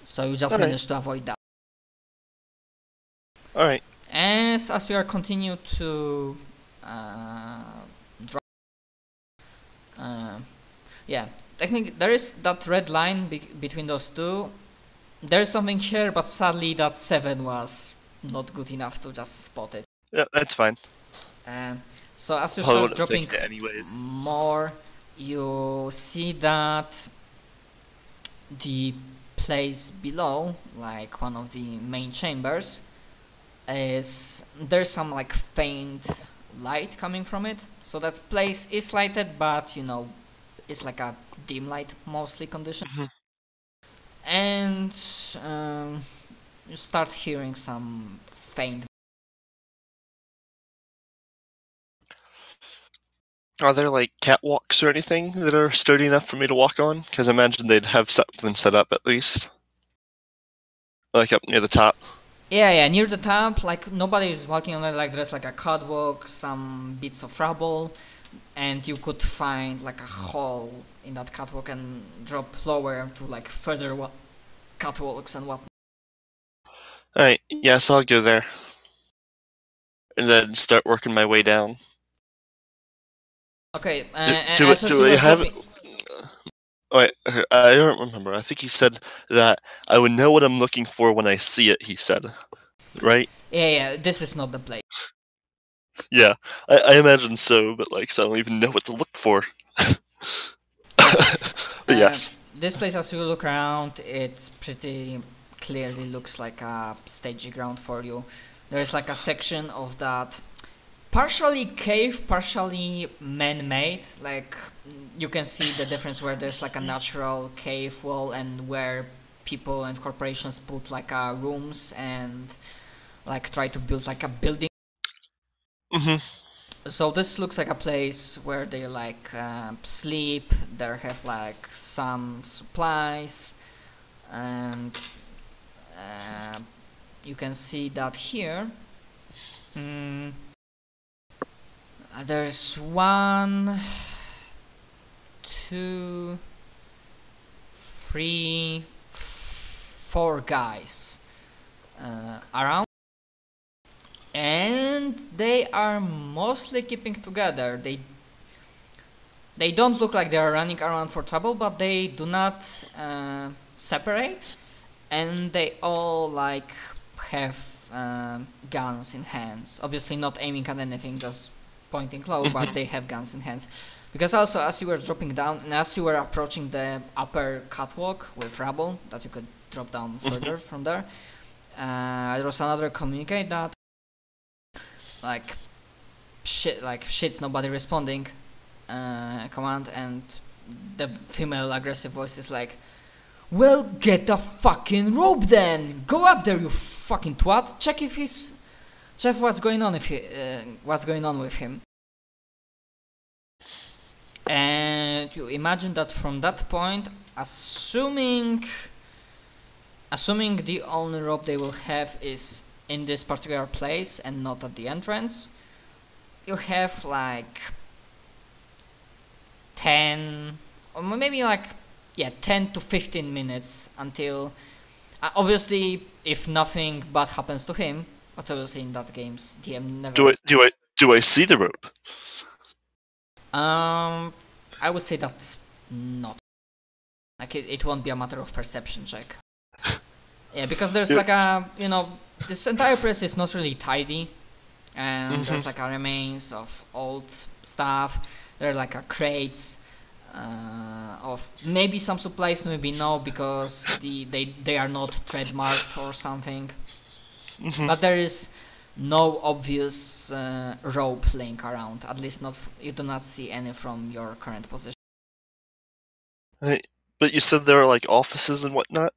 So you just Alright. managed to avoid that. Alright. As we are continue to drop, yeah, I think there is that red line between those two. There is something here, but sadly that 7 was not good enough to just spot it. Yeah, that's fine. So as you Probably start wouldn't have dropping taken it anyways. more, you see that the place below, like one of the main chambers, there's some like faint light coming from it. So that place is lighted, but you know, it's like a dim light mostly condition. And you start hearing some faint. Are there like catwalks or anything that are sturdy enough for me to walk on? Because I imagine they'd have something set up at least. Like up near the top. Yeah, near the top, like nobody is walking on it, like there's like a catwalk, some bits of rubble, and you could find like a hole in that catwalk and drop lower to like further catwalks and whatnot. Alright, yeah, so I'll go there. And then start working my way down. Okay, Do I have it? Oh, wait, I don't remember. I think he said that I would know what I'm looking for when I see it, he said. Right? Yeah, this is not the place. Yeah, I imagine so, but like, so I don't even know what to look for. But yes. This place, as you look around, it pretty clearly looks like a stagey ground for you. There's like a section of that partially cave, partially man-made. Like you can see the difference where there's like a natural cave wall and where people and corporations put like rooms and like try to build like a building. So this looks like a place where they like sleep. They have like some supplies, and you can see that here. There's 1, 2, 3, 4 guys around, and they are mostly keeping together. They don't look like they are running around for trouble, but they do not separate, and they all like have guns in hands. Obviously not aiming at anything, just pointing low, but they have guns in hands. Because also, as you were dropping down and as you were approaching the upper catwalk with rubble that you could drop down further from there, there was another communicate that like shit's nobody responding command, and the female aggressive voice is like, well, get a fucking rope then! Go up there, you fucking twat! Check what's going on with him. And you imagine that from that point, assuming the only rope they will have is in this particular place and not at the entrance, you have like 10 or maybe like 10 to 15 minutes until obviously if nothing bad happens to him, but obviously in that game's DM never. Do I see the rope? I would say that's not like it won't be a matter of perception check. Yeah, because there's like this entire place is not really tidy, and there's like a remains of old stuff. There are like crates of maybe some supplies, maybe no, because they are not trademarked or something. But there is no obvious rope laying around. At least not. You do not see any from your current position. But you said there are like offices and whatnot?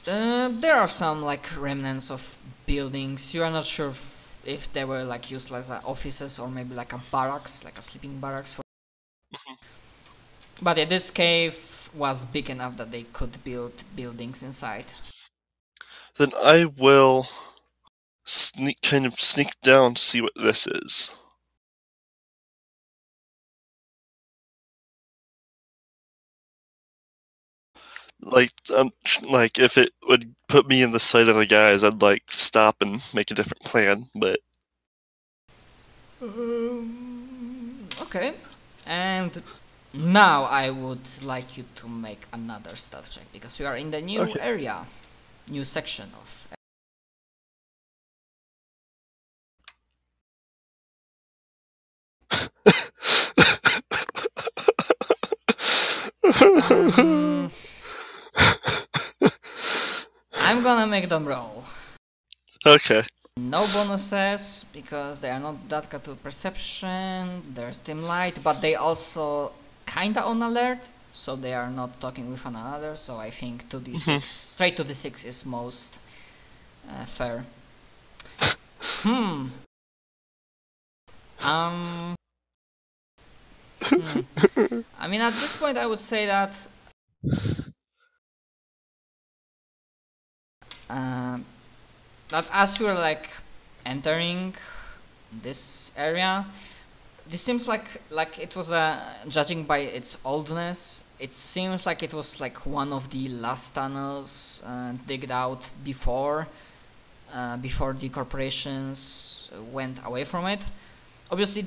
There are some like remnants of buildings. You are not sure if they were like used as offices or maybe like a barracks, like a sleeping barracks. But yeah, this cave was big enough that they could build buildings inside. Then I will sneak down to see what this is. like if it would put me in the sight of the guys, I'd like stop and make a different plan. But Okay, and now I would like you to make another stealth check because you are in the new Okay. area, new section of. I'm gonna make them roll. Okay. No bonuses because they are not that good to perception. There's dim light, but they also kinda on alert, so they are not talking with one another. So I think 2d6 straight to d6 is most fair. I mean, at this point, I would say that that as you're like entering this area, this seems like it was judging by its oldness, it seems like it was like one of the last tunnels digged out before the corporations went away from it. Obviously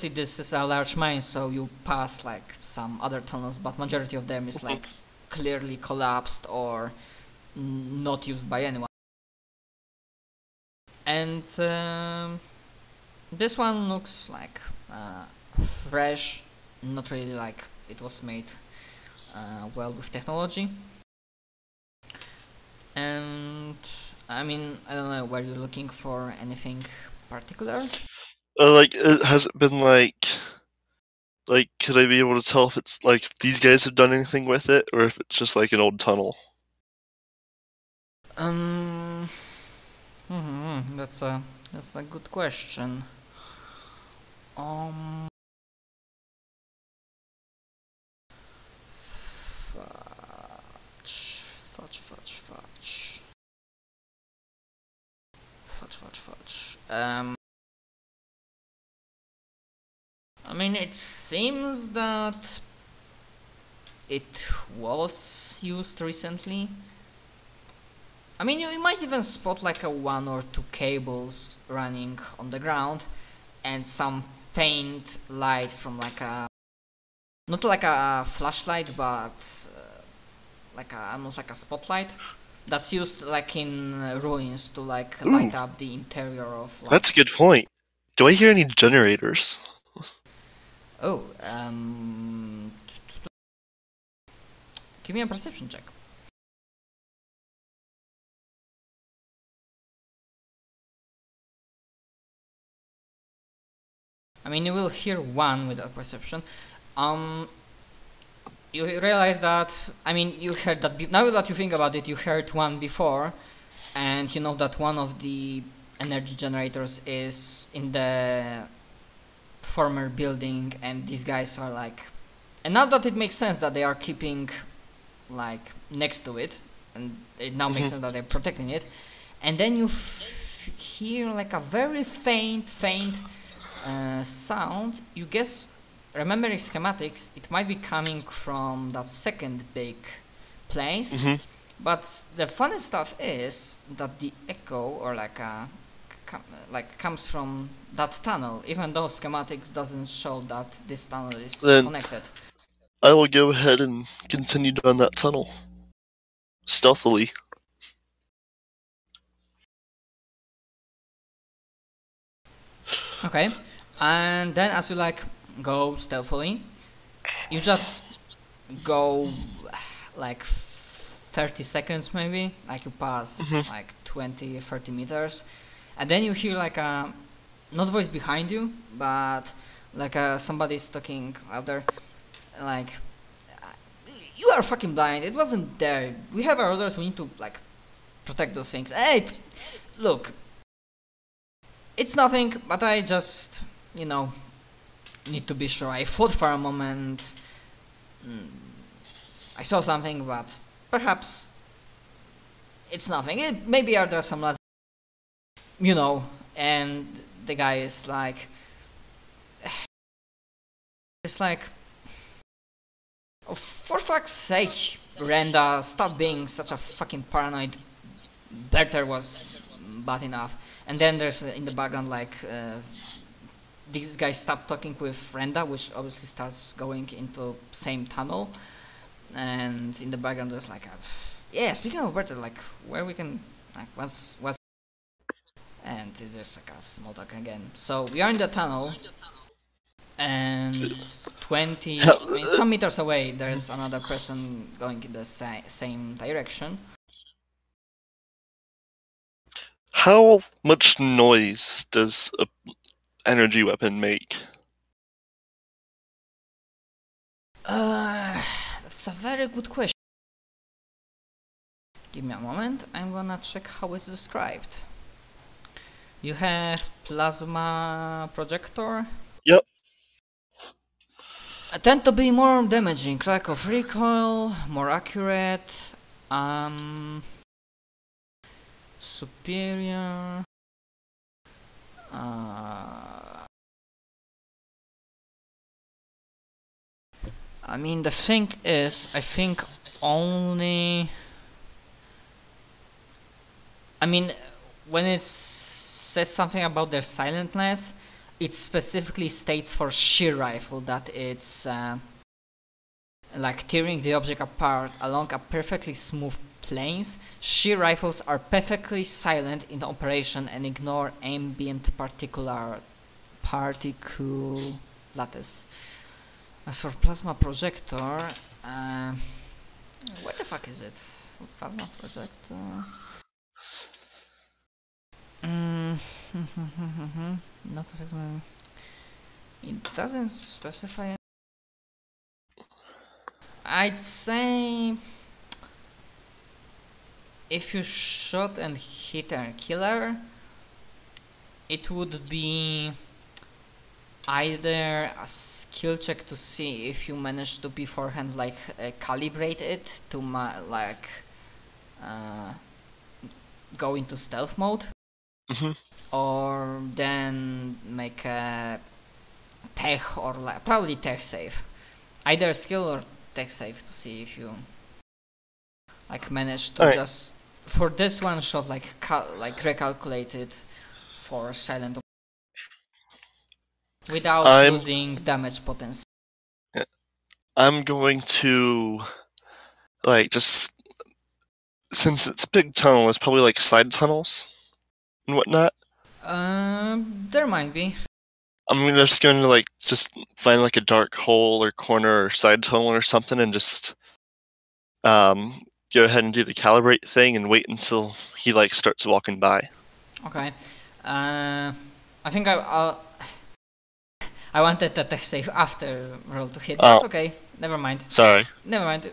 this is a large mine, so you pass like some other tunnels, but majority of them is like clearly collapsed or not used by anyone. And this one looks like fresh, not really like it was made well with technology. And I mean, I don't know, were you looking for anything particular? Like, has it been like, could I be able to tell if it's like if these guys have done anything with it, or if it's just like an old tunnel? That's a good question. Fudge. I mean, it seems that it was used recently. I mean, you might even spot like a 1 or 2 cables running on the ground and some faint light from like a, not like a flashlight, but like almost like a spotlight that's used like in ruins to like light up the interior of like. That's a good point. Do I hear any generators? Oh, give me a perception check. I mean, you will hear one without perception. You realize that, I mean, you heard that, now that you think about it, you heard one before, and you know that one of the energy generators is in the former building, and these guys are like, and now that it makes sense that they are keeping like next to it, and it now makes sense that they're protecting it, and then you hear like a very faint sound. You guess, remembering schematics, it might be coming from that second big place. But the funny stuff is that the echo, or like comes from that tunnel, even though schematics doesn't show that this tunnel is connected. I will go ahead and continue down that tunnel stealthily. Okay, and then as you like go stealthily, you just go like 30 seconds maybe, like you pass like 20-30 meters, and then you hear like a, not voice behind you, but like somebody's talking out there, like, you are fucking blind, it wasn't there, we have our orders, we need to like protect those things. Hey, look, it's nothing, but I just, you know, need to be sure. I thought for a moment I saw something, but perhaps it's nothing. Maybe are there some lads, you know. And the guy is like, it's like, For fuck's sake, Renda, stop being such a fucking paranoid. Bertha was bad enough. And then there's in the background like these guys stop talking with Renda, which obviously starts going into same tunnel. And in the background there's like yeah, speaking of Bertha, like where we can like what's and there's like a small talk again. So we are in the tunnel, and 20 some meters away there's another person going in the same direction. How much noise does an energy weapon make? That's a very good question. Give me a moment, I'm gonna check how it's described. You have plasma projector. Yep. Tend to be more damaging, lack of recoil, more accurate, superior. I mean, the thing is, I think only. I mean, when it says something about their silentness, it specifically states for sheer rifle that it's like tearing the object apart along a perfectly smooth planes. Sheer rifles are perfectly silent in operation and ignore ambient particle lattice. As for plasma projector, where the fuck is it? Plasma projector. Not effective. It doesn't specify. I'd say if you shot and hit a killer, it would be either a skill check to see if you manage to beforehand like calibrate it to like go into stealth mode, or then make a tech or like probably tech save, either skill or tech save to see if you like manage to just for this one shot like recalculate it for silent without losing damage potential. I'm going to like just since it's a big tunnel, it's probably like side tunnels and whatnot. There might be. I'm just going to like just find like a dark hole or corner or side tunnel or something and just go ahead and do the calibrate thing and wait until he like starts walking by. Okay. I think I wanted the tech save after roll to hit. But okay, never mind. Sorry. Never mind.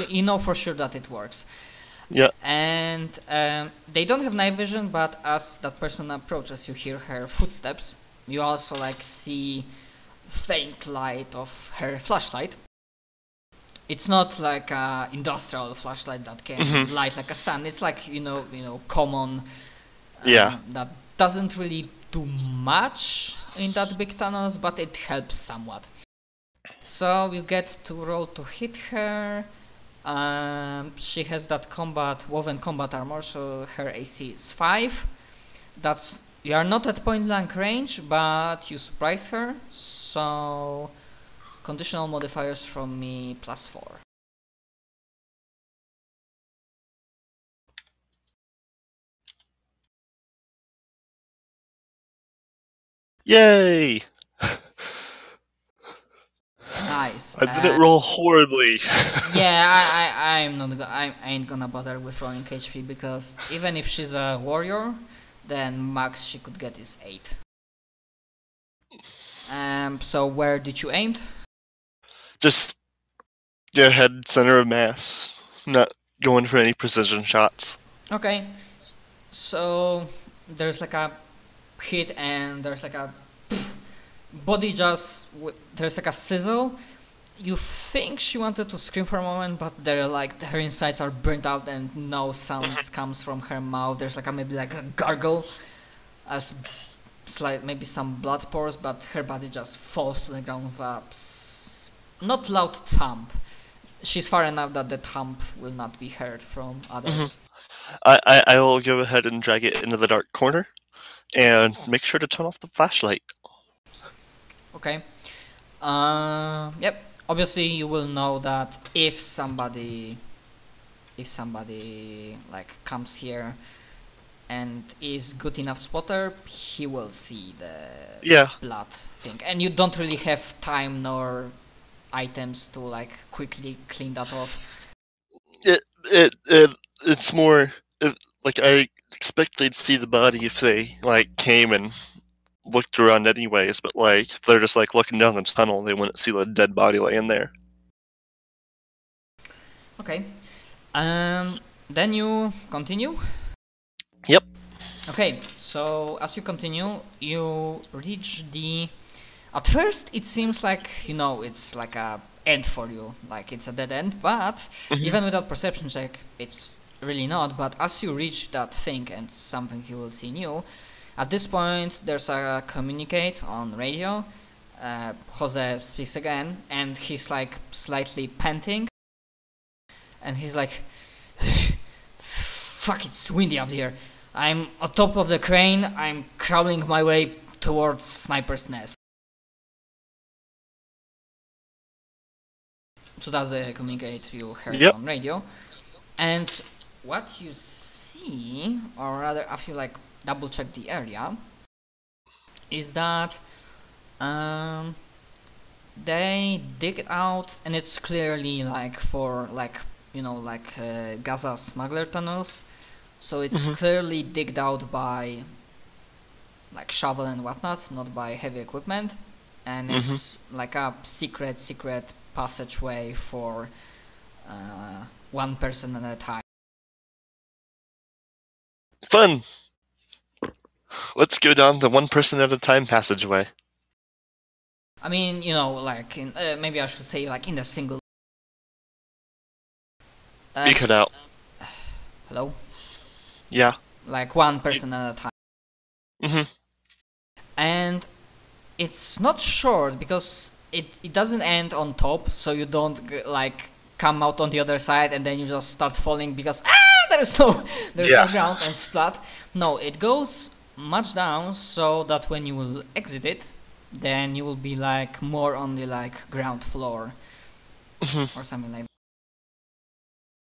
You know for sure that it works. Yeah. And they don't have night vision, but as that person approaches, you hear her footsteps. You also like see faint light of her flashlight. It's not like a industrial flashlight that can light like a sun. It's like you know common. That doesn't really do much in that big tunnels, but it helps somewhat. So you get to roll to hit her. She has that woven combat armor, so her AC is 5. You are not at point blank range, but you surprise her, so conditional modifiers from me +4. Yay! Nice. I didn't roll horribly. Yeah, I ain't gonna bother with rolling HP because even if she's a warrior, then max she could get is 8. So where did you aim? Just your head center of mass. Not going for any precision shots. Okay. So there's like a hit and there's like a body there's like a sizzle. You think she wanted to scream for a moment, but her insides are burnt out and no sound comes from her mouth. There's maybe a gargle, as maybe some blood pours, but her body just falls to the ground with a not loud thump. She's far enough that the thump will not be heard from others. I will go ahead and drag it into the dark corner, and make sure to turn off the flashlight. Okay. Yep. Obviously, you will know that if somebody like comes here and is good enough spotter, he will see the blood thing, and you don't really have time nor items to like quickly clean that off. It's more like I expect they'd see the body if they like came and looked around anyways, but like if they're just like looking down the tunnel, they wouldn't see the dead body laying there. Okay. Then you continue? Yep. Okay, so as you continue, you reach the... At first it seems like, you know, it's like a end for you, like it's a dead end, but even without perception check, it's really not. But as you reach that thing and something you will see new, at this point there's a communicate on radio. Jose speaks again, and he's like slightly panting, and he's like, fuck, it's windy up here. I'm on top of the crane, I'm crawling my way towards Sniper's Nest. So that's the communicate you heard on radio. And what you see, or rather if you like double check the area, is that they dig it out, and it's clearly like for like, you know, like Gaza smuggler tunnels. So it's clearly digged out by like shovel and whatnot, not by heavy equipment, and it's like a secret passageway for one person at a time. Fun! Let's go down the one person at a time passageway. I mean, you know, like in maybe I should say like in a single. You cut out. Hello? Yeah. Like one person at a time. And it's not short because it doesn't end on top, so you don't like come out on the other side and then you just start falling because there's no ground and splat. No, it goes much down so that when you will exit it, then you will be like more on the like ground floor or something like that.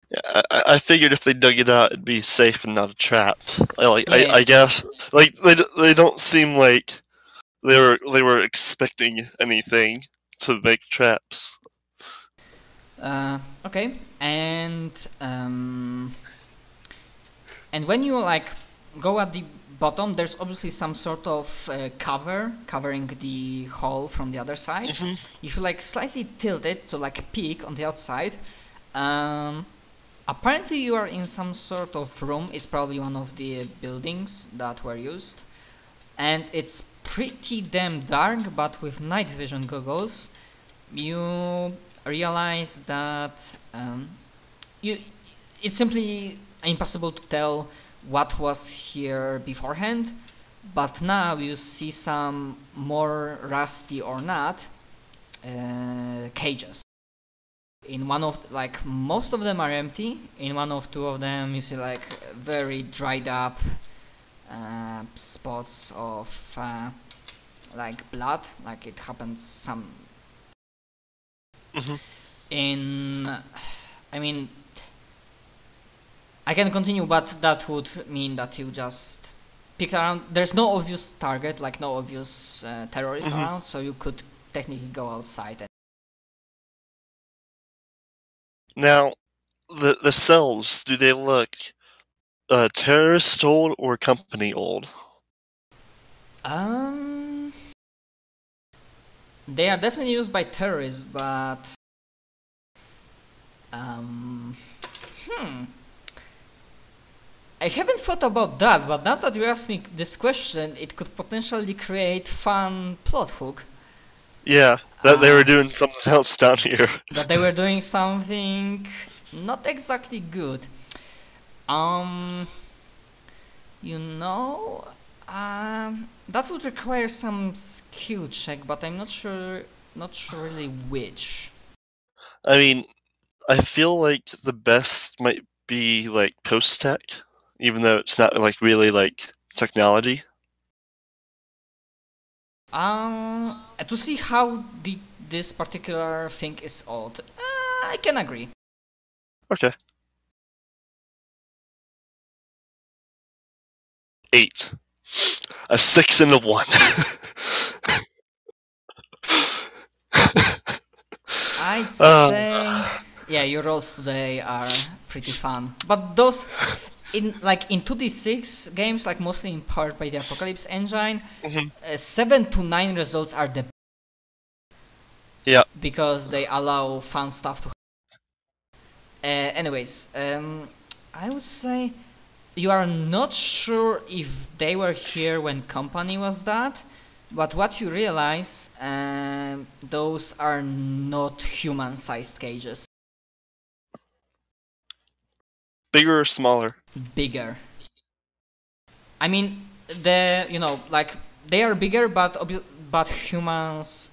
Yeah, I figured if they dug it out, it'd be safe and not a trap. I guess like they don't seem like they were expecting anything to make traps. Okay, and when you like go at the bottom, there's obviously some sort of covering the hole from the other side. If you like slightly tilt it to like peek on the outside, apparently you are in some sort of room. It's probably one of the buildings that were used, and it's pretty damn dark, but with night vision goggles you realize that it's simply impossible to tell what was here beforehand, but now you see some more rusty or not cages. In one of like most of them are empty. In one of two of them you see like very dried up spots of like blood, like it happened some I mean, I can continue, but that would mean that you just picked around. There's no obvious target, like no obvious terrorist around, so you could technically go outside. Now, the cells, do they look terrorist old or company old? They are definitely used by terrorists, but I haven't thought about that, but now that you ask me this question, it could potentially create fun plot hook. Yeah, that they were doing something else down here. That they were doing something not exactly good. You know, that would require some skill check, but I'm not sure really which. I mean, I feel like the best might be like post-tech, even though it's not like really like technology. To see how this particular thing is old, I can agree. Okay. 8. A 6 and a 1. I'd say, yeah, your rolls today are pretty fun. But those, in 2d6 games, like mostly empowered by the Apocalypse engine, 7 to 9 results are the yeah, because they allow fun stuff to anyways, I would say you are not sure if they were here when company was that, but what you realize, those are not human-sized cages. bigger or smaller? Bigger. I mean, they are bigger, but humans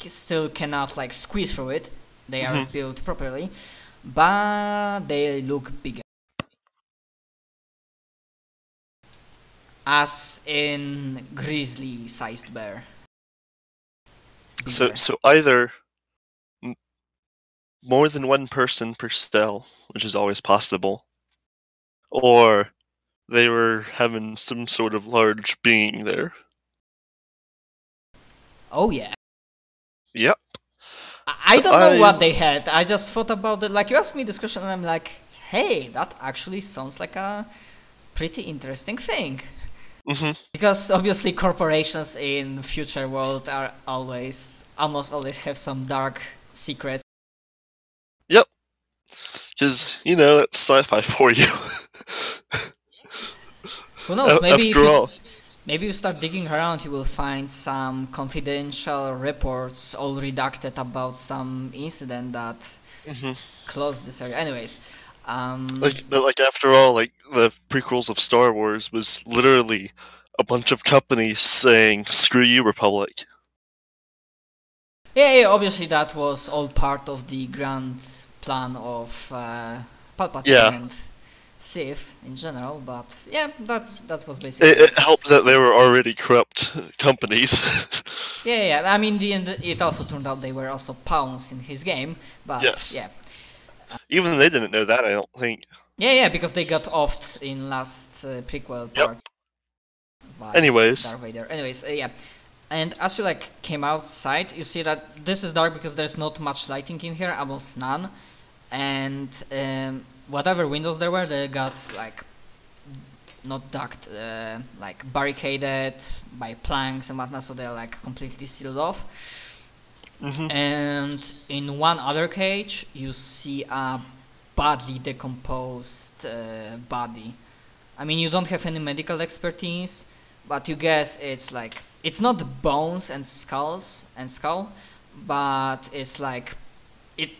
still cannot like squeeze through it. They are built properly, but they look bigger. As in grizzly-sized bear. Bigger. So either more than one person per cell, which is always possible, or they were having some sort of large being there. Oh yeah. Yep. I don't know what they had. I just thought about it. Like, you asked me this question, and I'm like, hey, that actually sounds like a pretty interesting thing. Because obviously corporations in future world are almost always have some dark secrets. Yep. Because, that's sci-fi for you. Who knows, maybe you start digging around, you will find some confidential reports all redacted about some incident that closed this area. Anyways, like after all, like the prequels of Star Wars was literally a bunch of companies saying "Screw you, Republic." Yeah, obviously that was all part of the grand plan of Palpatine and Sith in general, but yeah, that was basically it helped that they were already corrupt companies. yeah. I mean, it also turned out they were also pawns in his game, but yeah. Even they didn't know that, I don't think. Yeah, because they got offed in last prequel part. By Anyways. Darth Vader. Anyways, yeah. And as you came outside, you see that this is dark because there's not much lighting in here, almost none. And whatever windows there were, they got not ducked, barricaded by planks and whatnot, so they're completely sealed off. And in one other cage, you see a badly decomposed body. I mean, you don't have any medical expertise, but you guess it's not bones and skull, but it's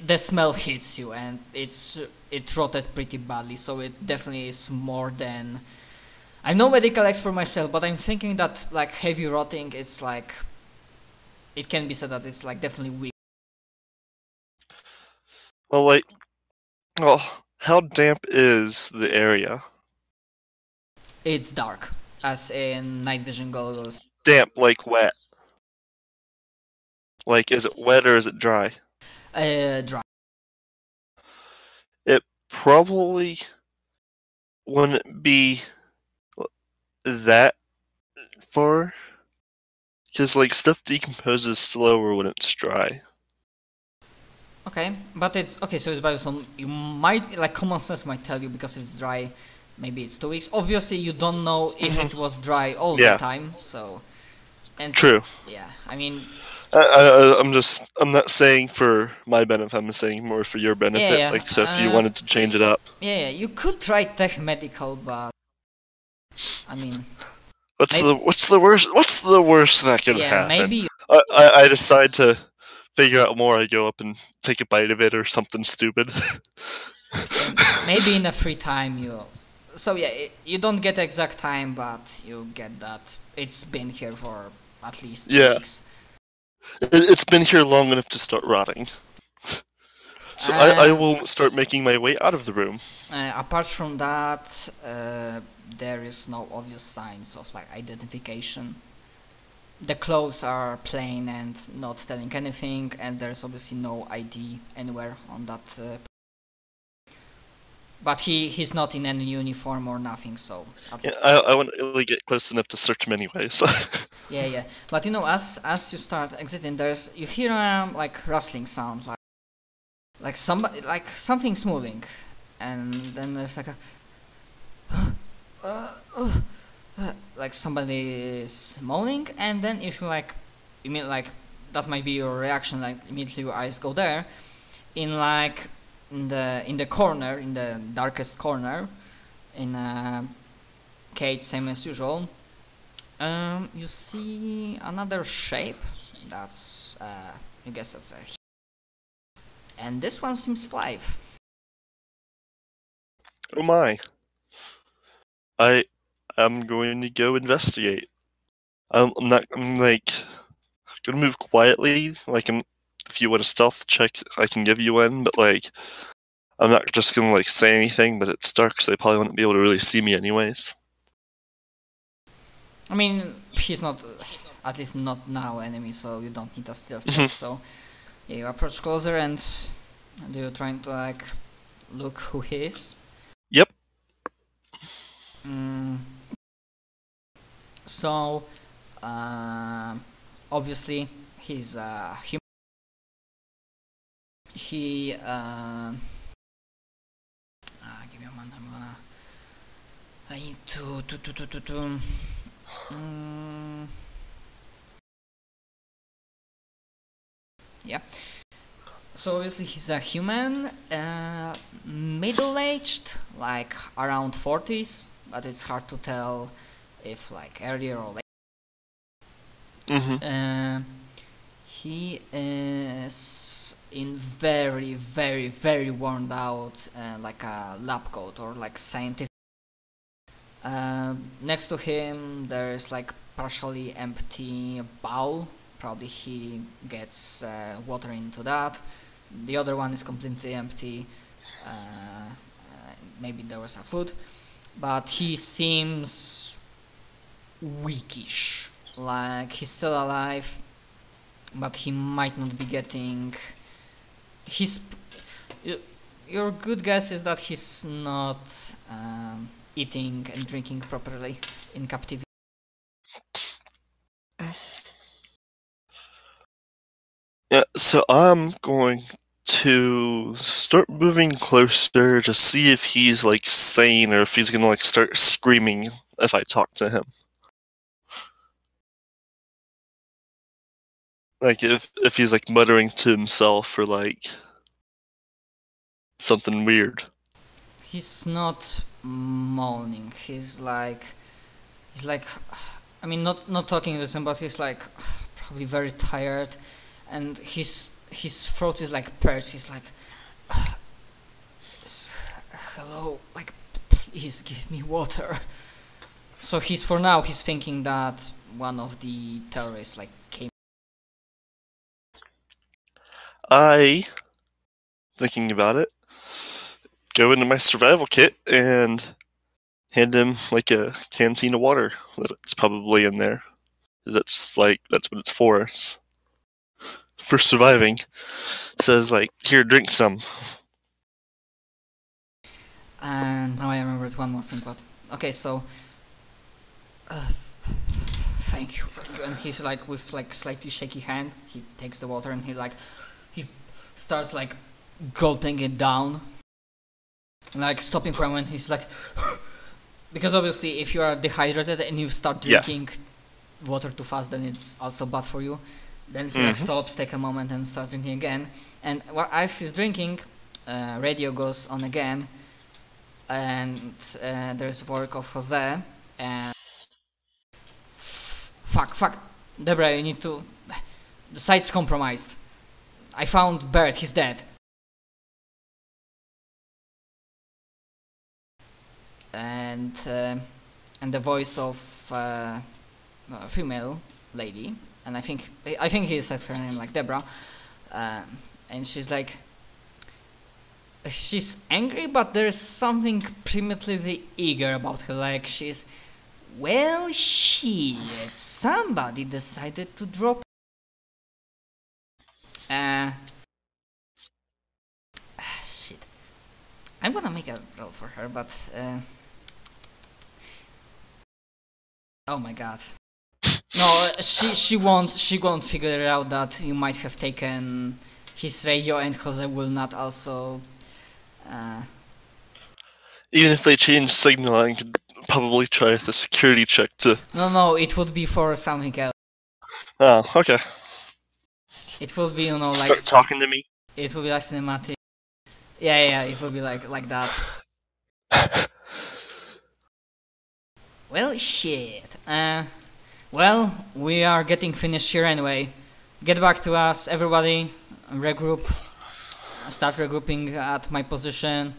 the smell hits you, and it rotted pretty badly, so it definitely is more than. I'm no medical expert myself, but I'm thinking that heavy rotting, it's it can be said that it's definitely weak. Well, how damp is the area? It's dark, as in night vision goggles. Damp, like wet. Is it wet or is it dry? Dry. It probably wouldn't be that far, because stuff decomposes slower when it's dry. Okay, but it's okay. So it's biosome. You might common sense might tell you because it's dry. Maybe it's 2 weeks. Obviously, you don't know if it was dry all the time. So, true. Yeah, I mean, I'm not saying for my benefit. I'm saying more for your benefit. Yeah. So if you wanted to change it up. Yeah, you could try tech medical, but I mean, what's the worst that could happen? Maybe I decide to figure out more. I go up and take a bite of it or something stupid. Maybe in a free time So yeah, you don't get exact time, but you get that it's been here for at least 2 weeks. It's been here long enough to start rotting. So I will start making my way out of the room. Apart from that, there is no obvious signs of like identification. The clothes are plain and not telling anything, and there's obviously no ID anywhere on that. But he's not in any uniform or nothing, so. Yeah, I wouldn't really get close enough to search him anyway. So. Yeah. But you know, as you start exiting, you hear like rustling sound, like something's moving, and then there's like a like somebody is moaning, and then if you mean like that might be your reaction, like immediately your eyes go there, in the corner, in the darkest corner, in a cage, same as usual. You see another shape. That's I guess that's and this one seems alive. Oh my! I'm going to go investigate. I'm like gonna move quietly. Like if you want a stealth check, I can give you one, but like I'm not just gonna like say anything. But it's dark, so they probably wouldn't be able to really see me anyways. I mean, he's not, at least not now, enemy, so you don't need a stealth check. So yeah, you approach closer, and you're trying to like look who he is. Yep. So obviously he's human. He give me a moment. I need to yeah. So obviously he's a human, middle-aged, like around 40s, but it's hard to tell if like earlier or later. He is in very, very, very worn out, like a lab coat or like scientific. Next to him there is like partially empty bowl. Probably he gets water into that. The other one is completely empty. Maybe there was some food, but he seems weakish. Like he's still alive, but he might not be getting. Your good guess is that he's not eating and drinking properly in captivity. Yeah, so I'm going to start moving closer to see if he's like sane or if he's gonna like start screaming if I talk to him. Like if he's like muttering to himself or like something weird. He's not moaning. He's like, I mean, not talking to him, but he's like probably very tired, and his throat is like parched. He's like, hello, like please give me water. So for now he's thinking that one of the terrorists like came. Thinking about it, go into my survival kit and hand him like a canteen of water that's probably in there. That's what it's for surviving. It says like, here, drink some. And now I remembered one more thing, but okay, so thank you. And he's like with like slightly shaky hand, he takes the water and he starts like gulping it down, like stopping for a moment. He's like, because obviously if you are dehydrated and you start drinking water too fast, then it's also bad for you. Then he like stops, take a moment, and starts drinking again. And as he's drinking, radio goes on again, and there's a voice of Jose. And fuck, Debra, you need to. The site's compromised. I found Bert. He's dead. And the voice of a female lady, and I think he said her name like Debra, and she's like, she's angry, but there's something primitively eager about her. Like she's, well, shit, somebody decided to drop. Shit. I'm gonna make a roll for her, but oh my god. No, she won't figure out that you might have taken his radio, and Jose will not also. Even if they change signal, I could probably try the security check to. No, it would be for something else. Oh, okay. It would be, like start talking to me. It would be like cinematic. Yeah, it would be like that. Well, shit. Well, we are getting finished here anyway. Get back to us, everybody. Regroup. Start regrouping at my position.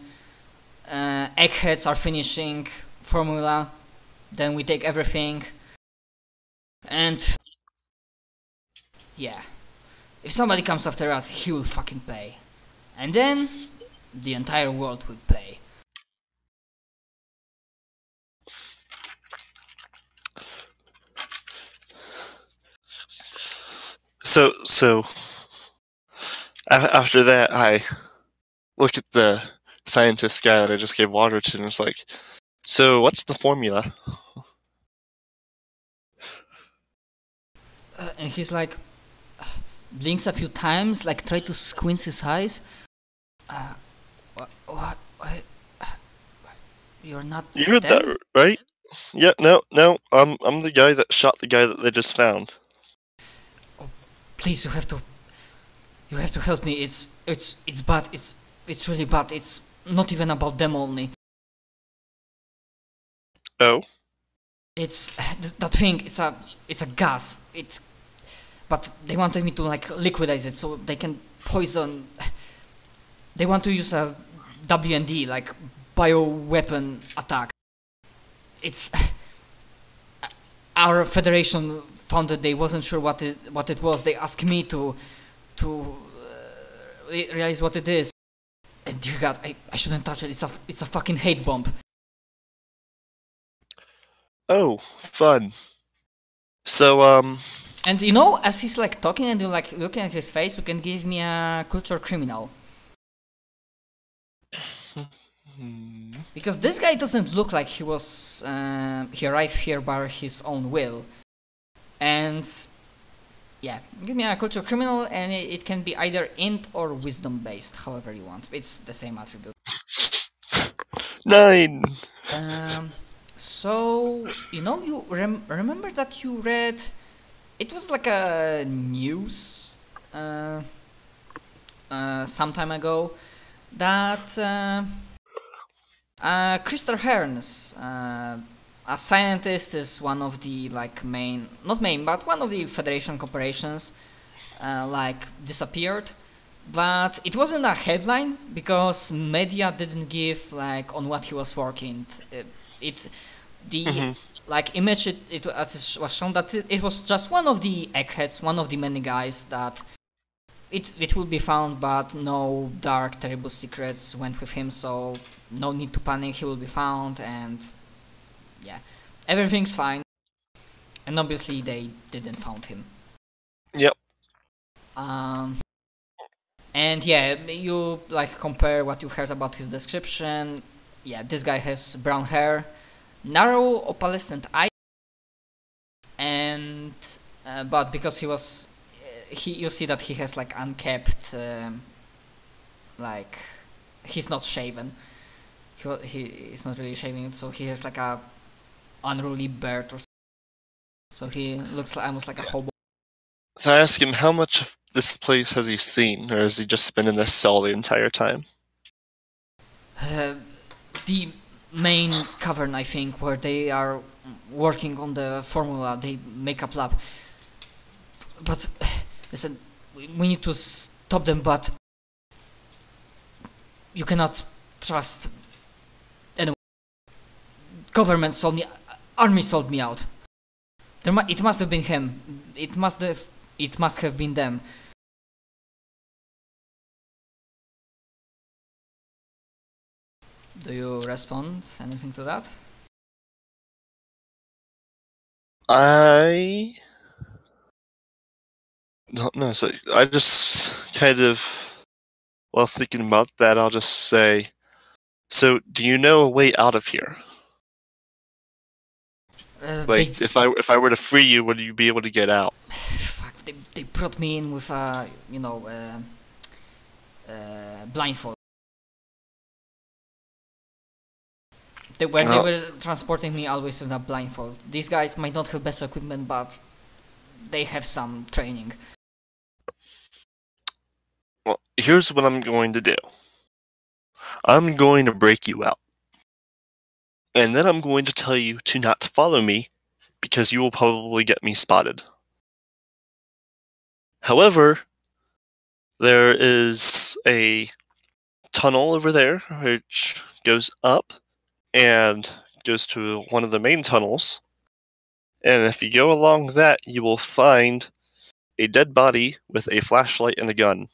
Eggheads are finishing formula. Then we take everything. And yeah. If somebody comes after us, he will fucking pay. And then the entire world will pay. So after that, I look at the scientist guy that I just gave water to, and it's like, so what's the formula? And he's like, blinks a few times, like try to squint his eyes. What? You're not. You heard dead? that, right? Yeah, no. I'm the guy that shot the guy that they just found. Oh, please, you have to help me. It's bad. It's really bad. It's not even about them only. Oh. It's that thing. It's a gas. But they wanted me to like liquidize it so they can poison. They want to use a WND, like bioweapon attack. It's our federation found that they wasn't sure what it was. They asked me to realize what it is. And dear God, I shouldn't touch it. It's a fucking hate bomb. Oh, fun. So And as he's like talking and you're like looking at his face, you can give me a culture criminal. Because this guy doesn't look like he was he arrived here by his own will. And yeah, give me a culture criminal, and it can be either int or wisdom based, however you want. It's the same attribute. 9. So you remember that you read. It was like a news some time ago that Christopher Hearns, a scientist, is one of the but one of the Federation corporations disappeared. But it wasn't a headline because media didn't give on what he was working. Image it was shown that it was just one of the eggheads, one of the many guys that it will be found, but no dark terrible secrets went with him, so no need to panic, he will be found, and yeah, everything's fine. And obviously they didn't found him. Yep. And yeah, you compare what you heard about his description. Yeah, this guy has brown hair, narrow opalescent eyes, and but because he was you see that he has unkept, he's not shaven. He's not really shaving, so he has a unruly beard or something. So he looks almost like a hobo. So I ask him, how much of this place has he seen, or has he just been in this cell the entire time? The main cavern, I think, where they are working on the formula, they make up lab. But listen, we need to stop them, but you cannot trust anyone. Government sold me, army sold me out. It must have been him. It must have been them. Do you respond anything to that? I don't know. So I just kind of, while thinking about that, I'll just say, so do you know a way out of here? Like, if I were to free you, would you be able to get out? Fuck, they brought me in with a, blindfold. They were transporting me always with a blindfold. These guys might not have best equipment, but they have some training. Well, here's what I'm going to do. I'm going to break you out. And then I'm going to tell you to not follow me, because you will probably get me spotted. However, there is a tunnel over there which goes up and goes to one of the main tunnels. And if you go along that, you will find a dead body with a flashlight and a gun.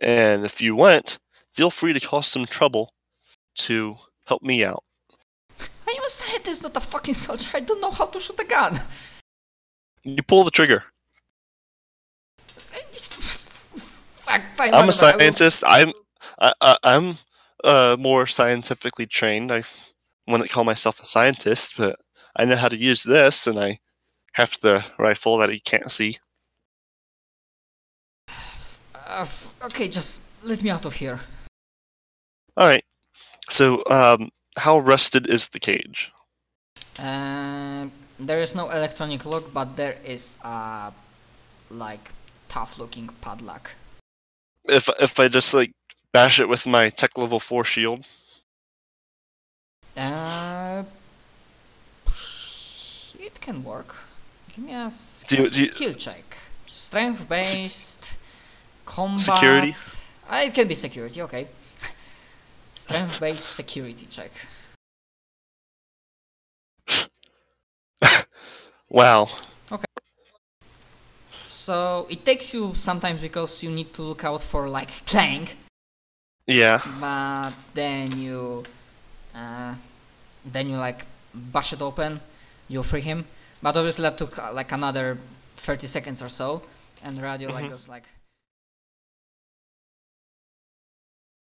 And if you want, feel free to cause some trouble to help me out. I am a scientist, not a fucking soldier. I don't know how to shoot a gun. You pull the trigger. Fine, I'm a scientist. I'm more scientifically trained. I wouldn't call myself a scientist, but I know how to use this, and I have the rifle that you can't see. Okay, just let me out of here. Alright. So, how rusted is the cage? There is no electronic lock, but there is a, tough-looking padlock. If I just, bash it with my tech level 4 shield? It can work. Give me a skill check. Strength-based, combat... Security? It can be security, okay. Strength-based security check. Wow. Okay. So, it takes you sometimes because you need to look out for, clang. Yeah. But then you bash it open, you free him. But obviously that took another 30 seconds or so, and the radio goes